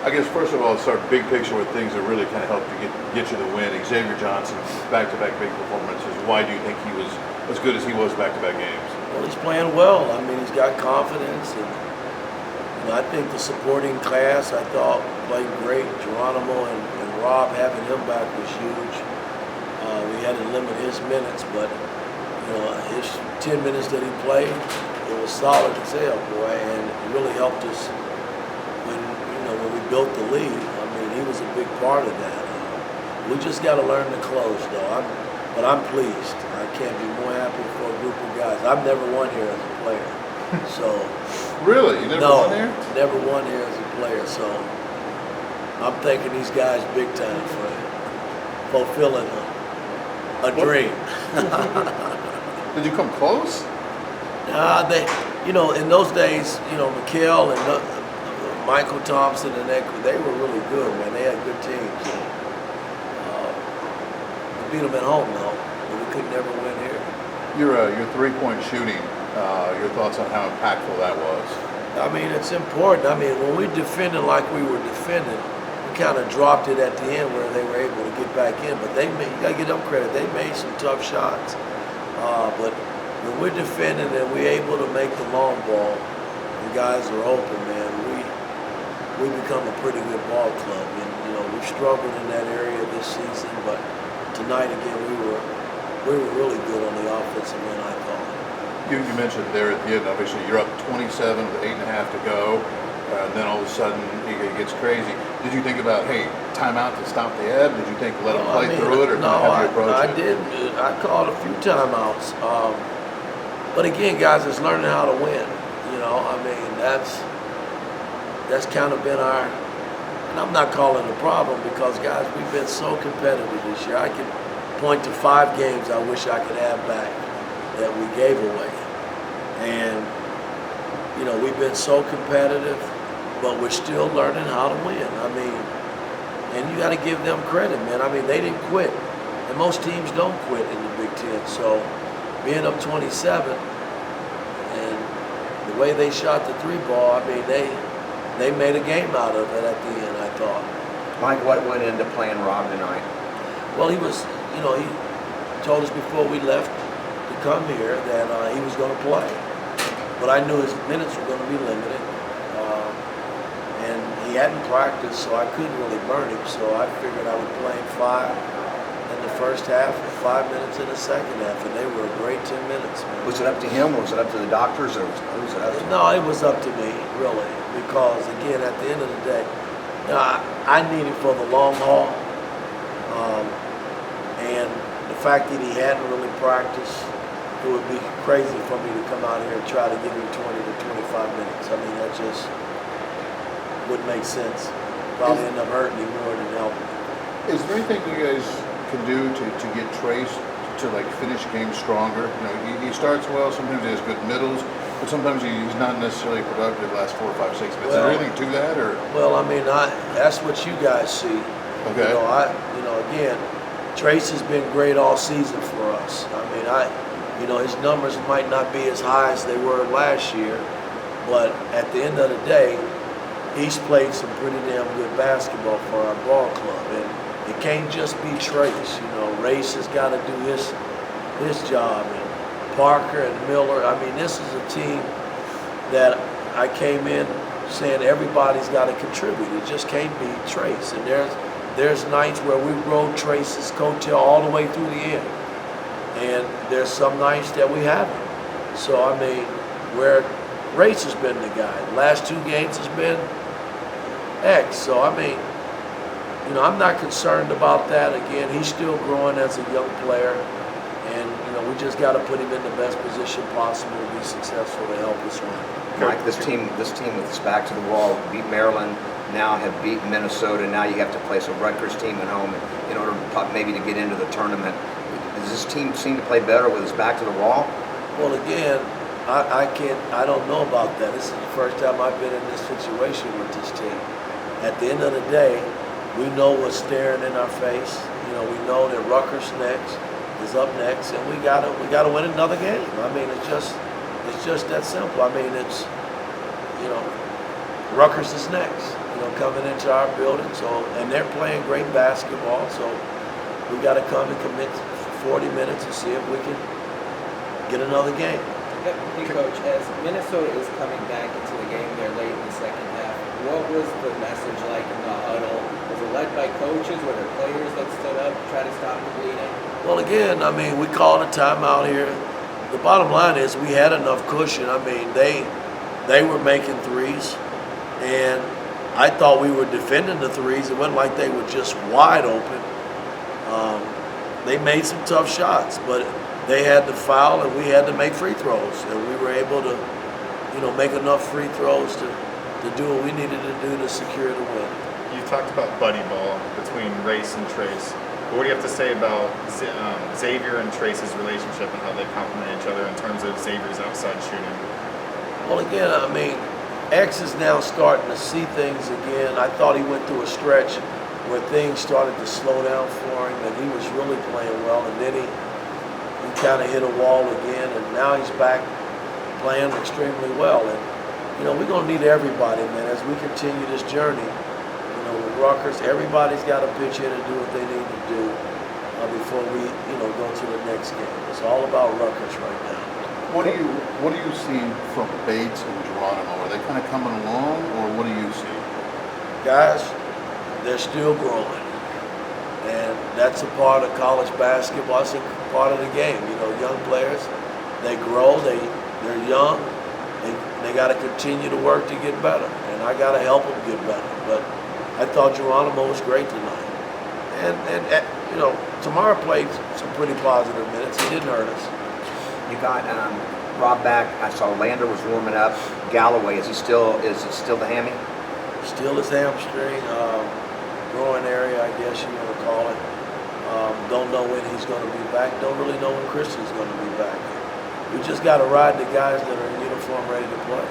I guess first of all, start big picture with things that really kind of helped you get you the win. Xavier Johnson, back-to-back big performances. Why do you think he was as good as he was back-to-back games? Well, he's playing well. I mean, he's got confidence, and I think the supporting cast I thought played great. Geronimo and Rob, having him back was huge. We had to limit his minutes, but his 10 minutes that he played, it was solid as hell, boy, and it really helped us when we built the lead. I mean, he was a big part of that. We just got to learn to close, though. But I'm pleased. I can't be more happy for a group of guys. I've never won here as a player, so. Really? You never won here? Never won here as a player, so I'm thanking these guys big time for fulfilling a dream. Did you come close? In those days, Mikhail and Michael Thompson and they were really good, man. They had good teams. We beat them at home, though, but we could never win here. Your three-point shooting, your thoughts on how impactful that was? I mean, it's important. I mean, when we defended like we were defending, we kind of dropped it at the end where they were able to get back in. But you got to give them credit. They made some tough shots. But when we're defending and we're able to make the long ball, and guys are open, man, we become a pretty good ball club. And we struggled in that area this season, but tonight again we were really good on the offensive end, I thought. You mentioned there at the end, obviously you're up 27 with 8.5 to go, and then all of a sudden it gets crazy. Did you think about, hey, timeout to stop the ebb? Did you think let them play through it, or how did you approach it? I didn't. I called a few timeouts. But again, guys, it's learning how to win. I mean, that's kind of been our, and I'm not calling it a problem because, guys, we've been so competitive this year. I can point to 5 games I wish I could have back that we gave away. And, we've been so competitive, but we're still learning how to win. I mean, and you got to give them credit, man. I mean, they didn't quit. And most teams don't quit in the Big Ten. So being up 27, and the way they shot the 3-ball, I mean, they made a game out of it at the end, I thought. Mike, what went into playing Rob tonight? Well, he was, he told us before we left to come here that he was going to play. But I knew his minutes were going to be limited. And he hadn't practiced, so I couldn't really burn him. So I figured I would play him 5 in the first half and 5 minutes in the second half. And they were a great 10 minutes, man. Was it up to him, or was it up to the doctors, or who was it up to? No, it was up to me, really. Because, again, at the end of the day, I need him for the long haul. And the fact that he hadn't really practiced, it would be crazy for me to come out here and try to give him 20 to 25 minutes. I mean, that just wouldn't make sense. Probably end up hurting him more than helping him. Is there anything you guys can do to get Trace to finish games stronger? He starts well. Sometimes he has good middles, but sometimes he's not necessarily productive the last 4, 5, 6 minutes. Is there anything to that, or? Well, I mean, that's what you guys see. Okay. Again, Trace has been great all season for us. I mean, his numbers might not be as high as they were last year, but at the end of the day, he's played some pretty damn good basketball for our ball club, and it can't just be Trace. Race has got to do his job, and Parker and Miller. I mean, this is a team that I came in saying everybody's got to contribute. It just can't be Trace, and there's nights where we rode Trace's coattail all the way through the end, and there's some nights that we haven't. So I mean, where Race has been the guy. The last 2 games has been X. So I mean, I'm not concerned about that. Again, he's still growing as a young player, and we just got to put him in the best position possible to be successful to help us win. Mike, this team with its back to the wall beat Maryland. Now have beaten Minnesota. Now you have to place a Rutgers team at home in order maybe to get into the tournament. Does this team seem to play better with its back to the wall? Well, again, I don't know about that. This is the first time I've been in this situation with this team. At the end of the day, we know what's staring in our face. We know that Rutgers is up next, and we gotta win another game. I mean, it's just that simple. I mean, it's Rutgers is next. coming into our building. So, and they're playing great basketball. So we got to come and commit 40 minutes and see if we can get another game. Hey, Coach, as Minnesota is coming back into the game there late in the second half, what was the message like in the huddle? Was it led by coaches? Were there players that stood up to try to stop the bleeding? Well, again, I mean, we called a timeout here. The bottom line is we had enough cushion. I mean, they were making threes, and I thought we were defending the threes. It wasn't like they were just wide open. They made some tough shots, but they had to foul and we had to make free throws, and we were able to, make enough free throws to do what we needed to do to secure the win. You talked about buddy ball between Race and Trace. What do you have to say about Xavier and Trace's relationship and how they complement each other in terms of Xavier's outside shooting? Well, again, I mean, X is now starting to see things again. I thought he went through a stretch where things started to slow down for him, and he was really playing well, and then he kind of hit a wall again, and now he's back playing extremely well. And we're going to need everybody, man, as we continue this journey. With Rutgers, everybody's got to pitch in and do what they need to do before we, go to the next game. It's all about Rutgers right now. What are you seeing from Bates and Geronimo? Are they kind of coming along, or what do you see? Guys, they're still growing, and that's a part of college basketball. It's a part of the game. Young players, they grow. They're young. They got to continue to work to get better, and I got to help them get better. But I thought Geronimo was great tonight, and Tamara played some pretty positive minutes. He didn't hurt us. You got Rob back. I saw Lander was warming up. Galloway, is it still the hammy? Still his hamstring, growing area, I guess you want to call it. Don't know when he's going to be back. Don't really know when Christian's going to be back. We just got to ride the guys that are in uniform ready to play.